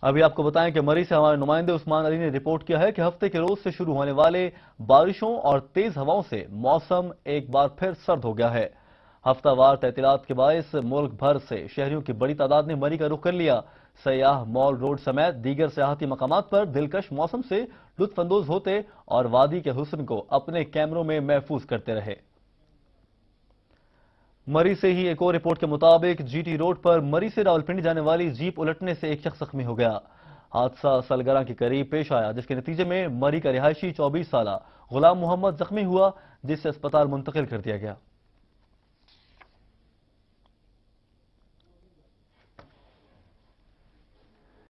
अभी आपको बताएं कि मरी से हमारे नुमाइंदे उस्मान अली ने रिपोर्ट किया है कि हफ्ते के रोज से शुरू होने वाले बारिशों और तेज हवाओं से मौसम एक बार फिर सर्द हो गया है। हफ्तावार तैतीलात के बायस मुल्क भर से शहरियों की बड़ी तादाद ने मरी का रुख कर लिया। सयाह मॉल रोड समेत दीगर सियाहती मकामात पर दिलकश मौसम से लुत्फानंदोज होते और वादी के हुस्न को अपने कैमरों में महफूज करते रहे। मरी से ही एक और रिपोर्ट के मुताबिक जीटी रोड पर मरी से रावलपिंडी जाने वाली जीप उलटने से एक शख्स जख्मी हो गया। हादसा सलगरा के करीब पेश आया, जिसके नतीजे में मरी का रिहायशी 24 साल गुलाम मोहम्मद जख्मी हुआ, जिसे अस्पताल मुंतकिल कर दिया गया।